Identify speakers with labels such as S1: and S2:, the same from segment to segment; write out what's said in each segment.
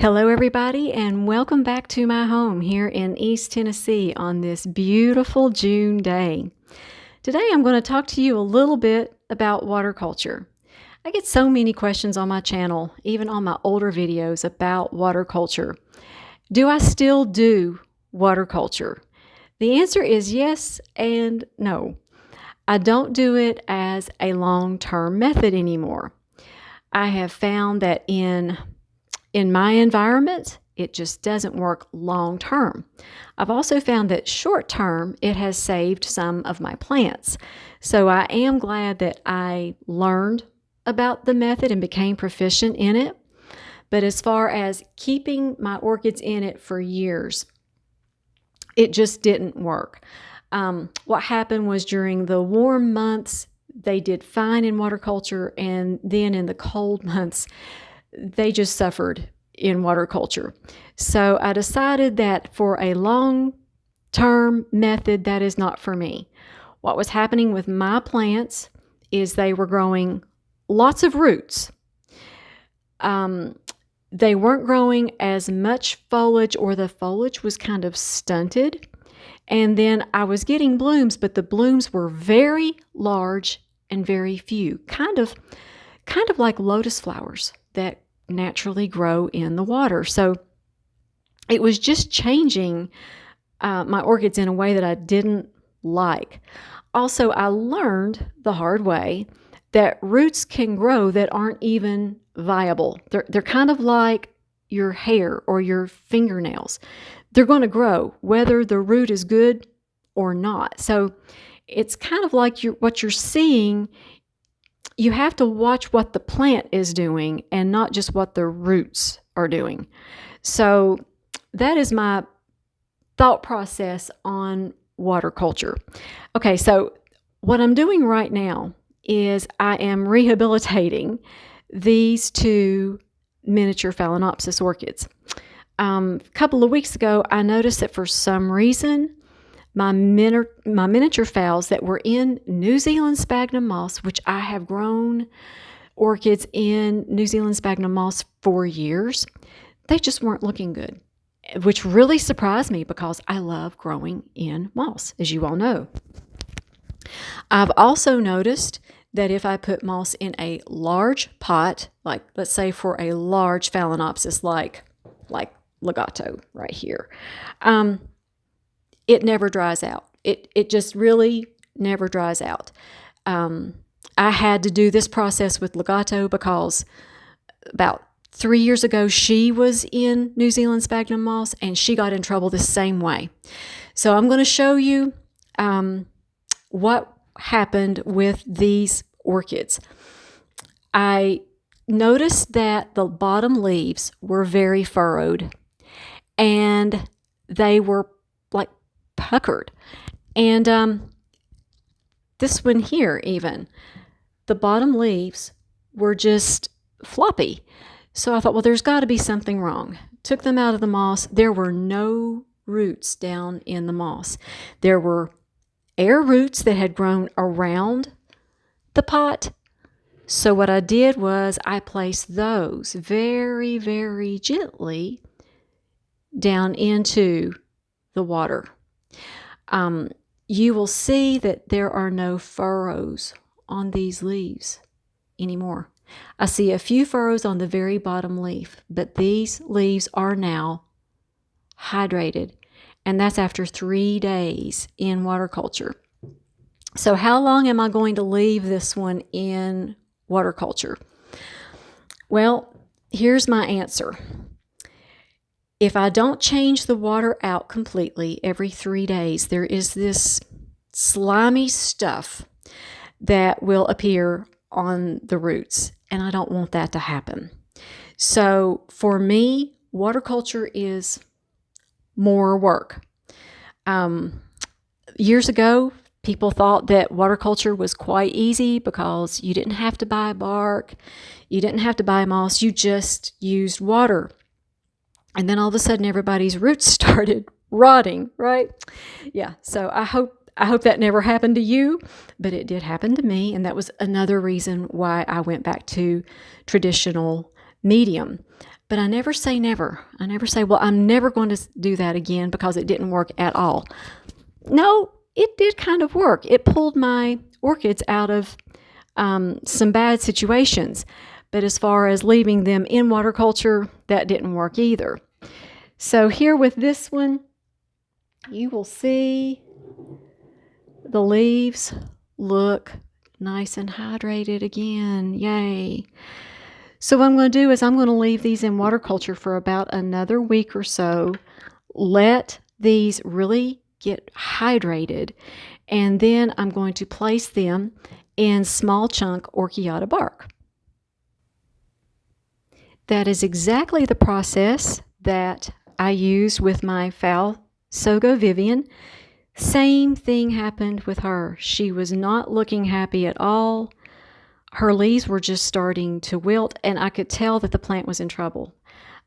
S1: Hello, everybody, and welcome back to my home here in East Tennessee on this beautiful June day. Today, I'm going to talk to you a little bit about water culture. I get so many questions on my channel, even on my older videos, about water culture. Do I still do water culture? The answer is yes and no. I don't do it as a long-term method anymore. I have found that in my environment, it just doesn't work long term. I've also found that short term, it has saved some of my plants. So I am glad that I learned about the method and became proficient in it. But as far as keeping my orchids in it for years, it just didn't work. What happened was during the warm months, they did fine in water culture, and then in the cold months, they just suffered in water culture. So I decided that for a long-term method, that is not for me. What was happening with my plants is they were growing lots of roots. They weren't growing as much foliage, or the foliage was kind of stunted. And then I was getting blooms, but the blooms were very large and very few, kind of like lotus flowers that naturally grow in the water. So it was just changing my orchids in a way that I didn't like. Also, I learned the hard way that roots can grow that aren't even viable. They're kind of like your hair or your fingernails. They're going to grow whether the root is good or not. So it's kind of like what you're seeing. You have to watch what the plant is doing and not just what the roots are doing. So that is my thought process on water culture. Okay, so what I'm doing right now is I am rehabilitating these two miniature Phalaenopsis orchids. A couple of weeks ago, I noticed that for some reason, my miniature phals that were in New Zealand sphagnum moss, which I have grown orchids in New Zealand sphagnum moss for years, they just weren't looking good, which really surprised me because I love growing in moss, as you all know. I've also noticed that if I put moss in a large pot, like let's say for a large Phalaenopsis like legato right here, it never dries out. It just really never dries out. I had to do this process with legato because about 3 years ago, she was in New Zealand sphagnum moss and she got in trouble the same way. So I'm going to show you what happened with these orchids. I noticed that the bottom leaves were very furrowed and they were like puckered. And this one here, even, the bottom leaves were just floppy. So I thought, well, there's got to be something wrong. Took them out of the moss. There were no roots down in the moss. There were air roots that had grown around the pot. So what I did was I placed those very, very gently down into the water. You will see that there are no furrows on these leaves anymore. I see a few furrows on the very bottom leaf, but these leaves are now hydrated, and that's after 3 days in water culture. So how long am I going to leave this one in water culture? Well, here's my answer. If I don't change the water out completely every 3 days, there is this slimy stuff that will appear on the roots, and I don't want that to happen. So for me, water culture is more work. Years ago, people thought that water culture was quite easy because you didn't have to buy bark, you didn't have to buy moss, you just used water. And then all of a sudden, everybody's roots started rotting, right? Yeah, so I hope that never happened to you, but it did happen to me, and that was another reason why I went back to traditional medium. But I never say never. I never say, well, I'm never going to do that again because it didn't work at all. No, it did kind of work. It pulled my orchids out of some bad situations. But as far as leaving them in water culture, that didn't work either. So here with this one, you will see the leaves look nice and hydrated again. Yay. So what I'm going to do is I'm going to leave these in water culture for about another week or so. Let these really get hydrated. And then I'm going to place them in small chunk orchiata bark. That is exactly the process that I used with my Phal Sogo Vivian. Same thing happened with her. She was not looking happy at all. Her leaves were just starting to wilt, and I could tell that the plant was in trouble.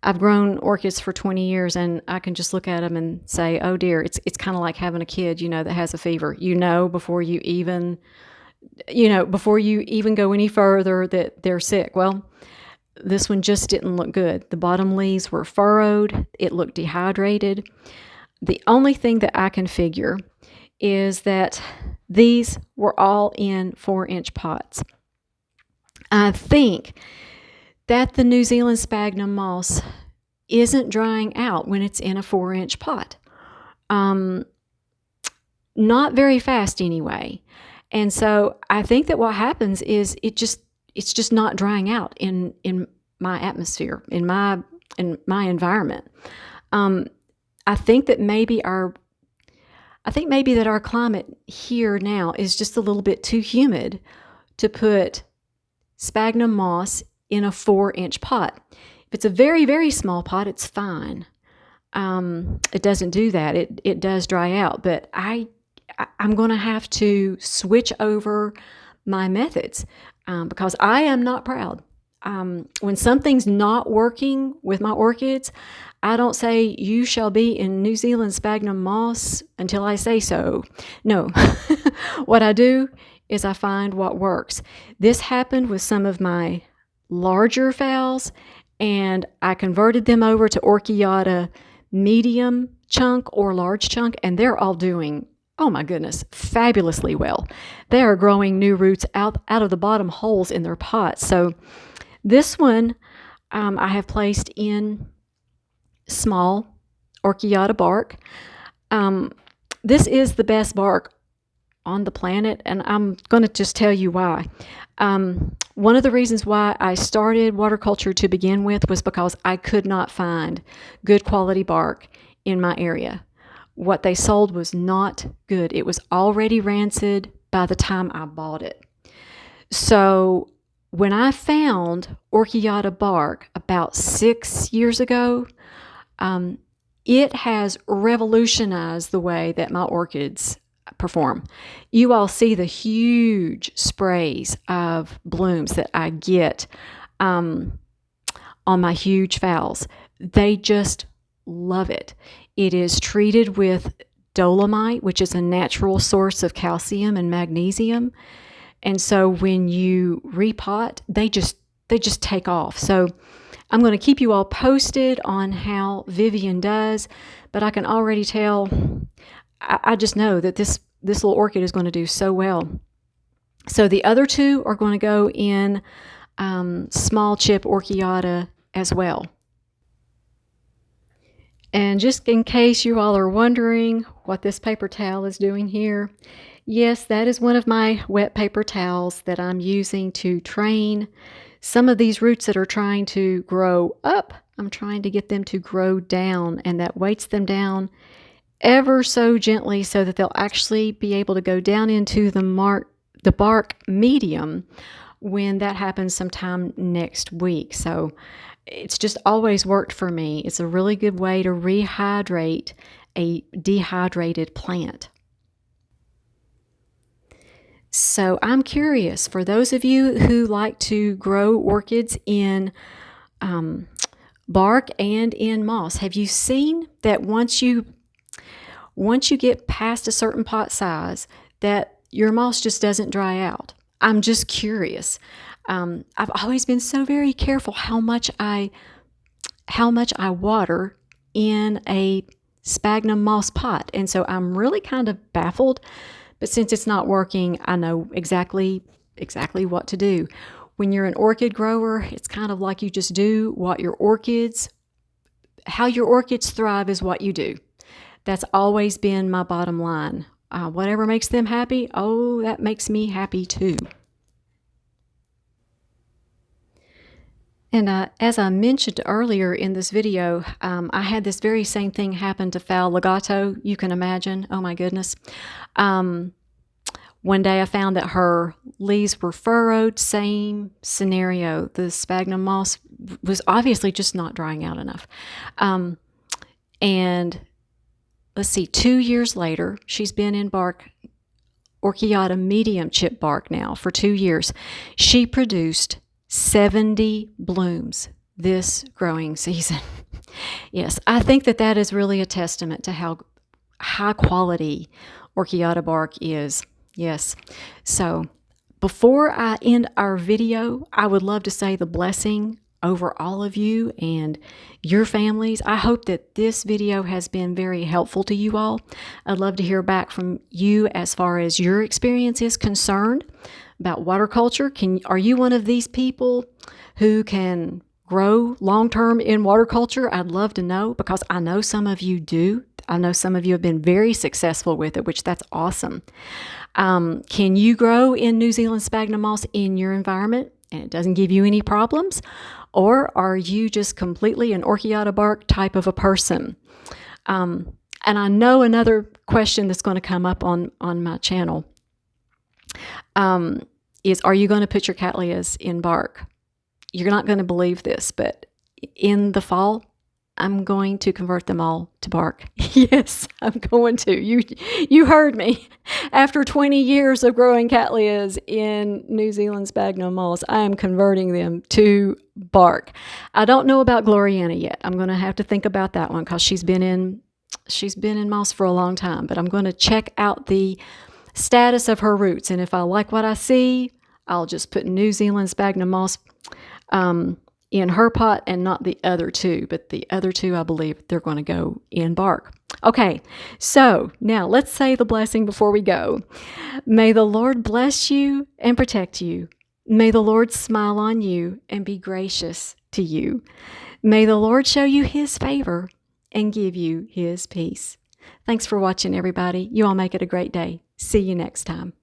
S1: I've grown orchids for 20 years, and I can just look at them and say, oh dear, it's kind of like having a kid, that has a fever. Before you even go any further that they're sick. Well, this one just didn't look good. The bottom leaves were furrowed. It looked dehydrated. The only thing that I can figure is that these were all in 4-inch pots. I think that the New Zealand sphagnum moss isn't drying out when it's in a 4-inch pot. Not very fast anyway. And so I think that what happens is it's just not drying out in my atmosphere, in my environment. I think that maybe our climate here now is just a little bit too humid to put sphagnum moss in a 4-inch pot. If it's a very, very small pot, it's fine. It doesn't do that. It does dry out, but I'm going to have to switch over my methods because I am not proud. When something's not working with my orchids, I don't say, you shall be in New Zealand sphagnum moss until I say so. No. What I do is I find what works. This happened with some of my larger phals, and I converted them over to orchiata medium chunk or large chunk, and they're all doing, oh my goodness, fabulously well. They are growing new roots out of the bottom holes in their pots. So this one I have placed in small orchiata bark. This is the best bark on the planet, and I'm going to just tell you why. One of the reasons why I started water culture to begin with was because I could not find good quality bark in my area. What they sold was not good. It was already rancid by the time I bought it. So when I found orchiata bark about 6 years ago, it has revolutionized the way that my orchids perform. You all see the huge sprays of blooms that I get on my huge phals. They just love it. It is treated with dolomite, which is a natural source of calcium and magnesium. And so when you repot, they just take off. So I'm going to keep you all posted on how Vivian does, but I can already tell, I just know that this little orchid is going to do so well. So the other two are going to go in small chip orchiata as well. And just in case you all are wondering what this paper towel is doing here, yes, that is one of my wet paper towels that I'm using to train some of these roots that are trying to grow up. I'm trying to get them to grow down, and that weights them down ever so gently so that they'll actually be able to go down into the bark medium when that happens sometime next week. So it's just always worked for me. It's a really good way to rehydrate a dehydrated plant. So I'm curious, for those of you who like to grow orchids in bark and in moss, have you seen that once you get past a certain pot size, that your moss just doesn't dry out? I'm just curious. I've always been so very careful how much I how much I water in a sphagnum moss pot. And so I'm really kind of baffled, but since it's not working, I know exactly what to do. When you're an orchid grower, it's kind of like you just do what your orchids, how your orchids thrive is what you do. That's always been my bottom line. Whatever makes them happy, oh, that makes me happy too. And as I mentioned earlier in this video, I had this very same thing happen to Phal legato. You can imagine. Oh my goodness. One day I found that her leaves were furrowed. Same scenario. The sphagnum moss was obviously just not drying out enough. And let's see, 2 years later, she's been in bark, Orchiata medium chip bark now for 2 years. She produced 70 blooms this growing season. Yes, I think that that is really a testament to how high quality Orchiata bark is. Yes. So before I end our video, I would love to say the blessing over all of you and your families. I hope that this video has been very helpful to you all. I'd love to hear back from you as far as your experience is concerned about water culture. Are you one of these people who can grow long-term in water culture? I'd love to know, because I know some of you do. I know some of you have been very successful with it, which that's awesome. Can you grow in New Zealand sphagnum moss in your environment and it doesn't give you any problems? Or are you just completely an Orchiata bark type of a person? And I know another question that's going to come up on my channel is, are you going to put your Cattleyas in bark? You're not going to believe this, but in the fall, I'm going to convert them all to bark. Yes, I'm going to. You heard me. After 20 years of growing Cattleyas in New Zealand sphagnum moss, I am converting them to bark. I don't know about Gloriana yet. I'm going to have to think about that one because she's been in moss for a long time. But I'm going to check out the status of her roots, and if I like what I see, I'll just put New Zealand sphagnum moss in her pot and not the other two. But the other two, I believe they're going to go in bark. Okay, so now let's say the blessing before we go. May the Lord bless you and protect you. May the Lord smile on you and be gracious to you. May the Lord show you his favor and give you his peace. Thanks for watching, everybody. You all make it a great day. See you next time.